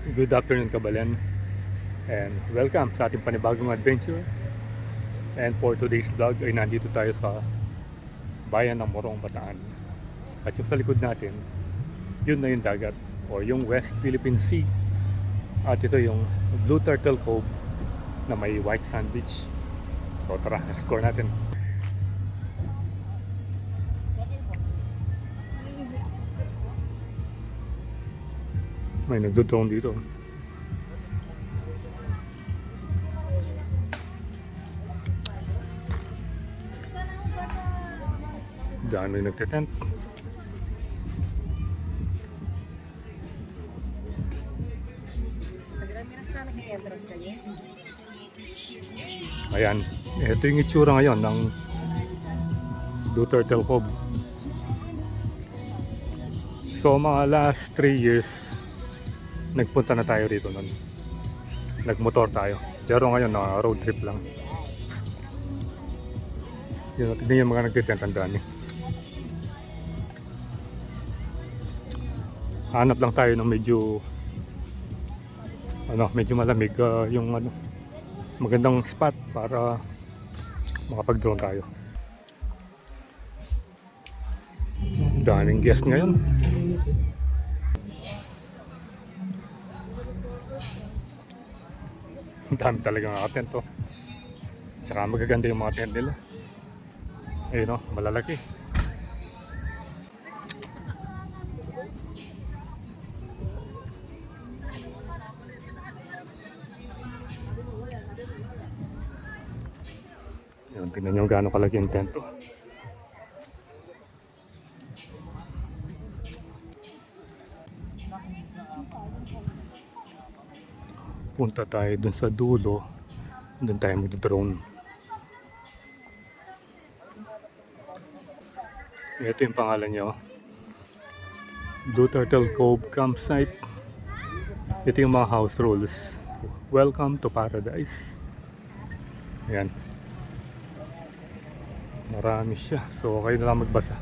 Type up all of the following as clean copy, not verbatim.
Good afternoon, Kabalen, and welcome sa ating panibagong adventure. And for today's vlog ay nandito tayo sa bayan ng Morong, Bataan. At yung sa likod natin, yun na yung dagat o yung West Philippine Sea. At ito yung Blue Turtle Cove na may white sand beach. So tara, explore natin. May nagdodrone dito. Dami nagtitent. Ayan, ito yung itsura ngayon ng Blue Turtle Cove. So mga last 3 years nagpunta na tayo rito nun. Nagmotor tayo. Pero ngayon na road trip lang. Yun, tignan yung mga nagtitent, ang dami. Hanap lang tayo ng medyo malamig, yung magandang spot para makapag-drone tayo. Daming guest ngayon. Dami talaga mga tent to. Tsaka magaganda yung mga tent nila. Ayun o, malalaki. Yun, tingnan nyo gaano kalaki yung tent to. Punta tayo dun sa dulo. Dun tayo mag-drone. Ito yung pangalan niya. Blue Turtle Cove Campsite. Ito yung mga house rules. Welcome to paradise. Ayan. Marami siya. So kayo na lang magbasa.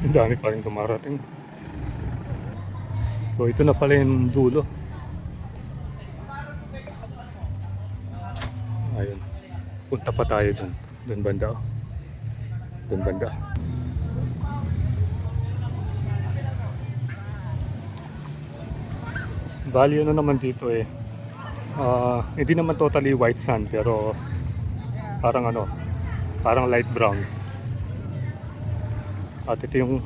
Ang dami pa rin dumarating. So ito na pala yung dulo. Ayun. Punta pa tayo dun. Dun banda. Dun banda. Bali ano naman dito eh. Hindi naman totally white sand pero parang parang light brown. At ito yung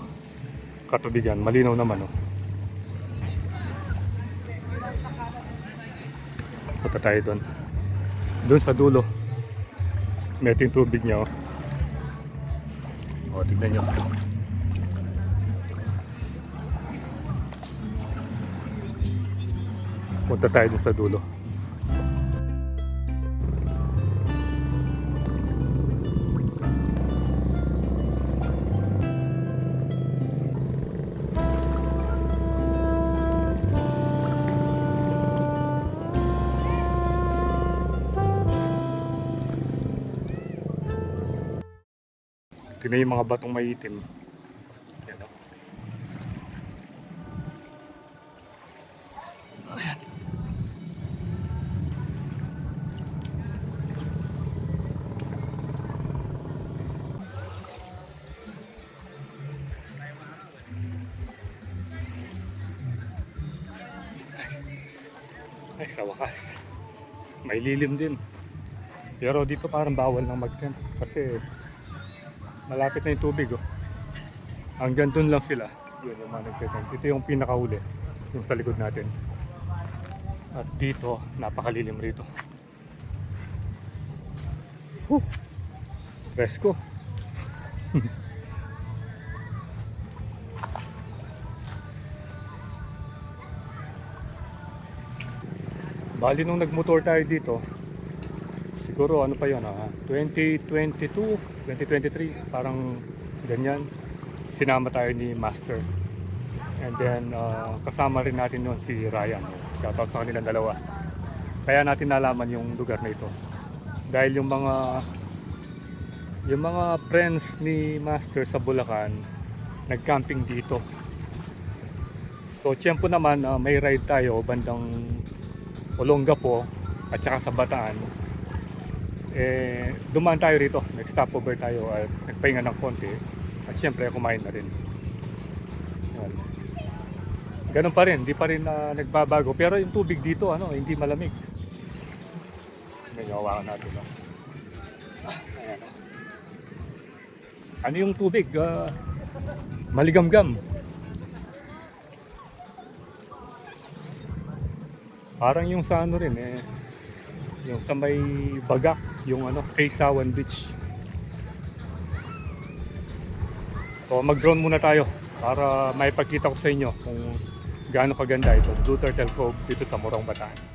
katubigan, malinaw naman Punta tayo doon. Doon sa dulo. May ito yung tubig niya tignan nyo. Punta tayo doon sa dulo. Tingnan yung mga batong maitim. Yan Ayan. Ay, sa wakas. May lilim din. Pero dito parang bawal lang mag-tent kasi malapit na yung tubig Hanggang dun lang sila. Yun yung mga nagtitent. Ito yung pinakahuli. Yung sa likod natin. At dito, napakalilim rito. Presko. Bali nung nagmotor tayo dito, siguro ano pa yun 2022, 2023, parang ganyan. Sinama tayo ni Master. And then kasama rin natin noon si Ryan. Shoutout sa kanilang dalawa. Kaya natin nalaman yung lugar na ito. Dahil yung mga friends ni Master sa Bulacan nag-camping dito. So tiyempo naman may ride tayo bandang Olongapo at saka sa Bataan. Dumaan tayo rito, nag-stopover tayo at nagpahinga ng konti at syempre kumain na rin. Yan. Ganun pa rin, hindi pa rin nagbabago, pero yung tubig dito hindi malamig. Medyo hawakan natin. Ayan. Ano yung tubig? Maligamgam. Parang yung sa rin yung sa may Bagak, yung Kaysawan Beach. So mag-drone muna tayo para maipakita ko sa inyo kung gaano kaganda ito, Blue Turtle Cove dito sa Morong Bataan.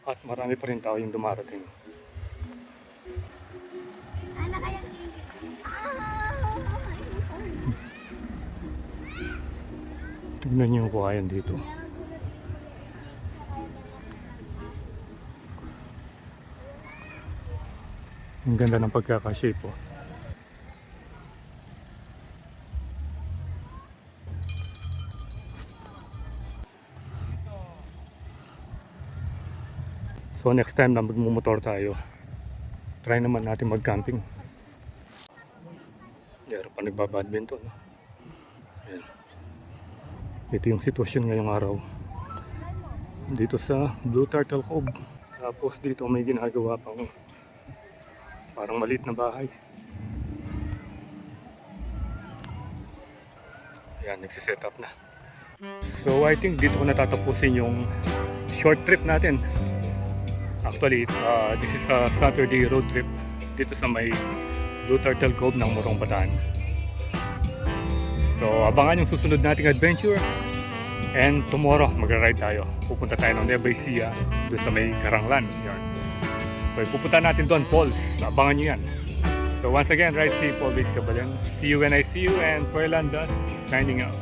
At marami pa rin tao yung dumarating. Ano kayang hindi? Tignan niyo yung kuhayan dito. Ang ganda ng pagkakashape po. So next time na magmumotor tayo, try naman natin mag-camping. Meron pa nagbabadminton. Ayan. Ito yung sitwasyon ngayong araw dito sa Blue Turtle Cove. Tapos dito may ginagawa pang parang maliit na bahay. Ayan, nagsiset up na. So I think dito ko natatapusin yung short trip natin. Actually, this is a Saturday road trip dito sa may Blue Turtle Cove ng Morong Bataan. So, abangan yung susunod nating adventure. And tomorrow, magra-ride tayo. Pupunta tayo ng Nueva Ecija, doon sa may Karanglan. Yan. So, pupunta natin doon, Falls. Abangan nyo yan. So, once again, ride safe always, Kabayan. See you when I see you, and Perlandas is signing out.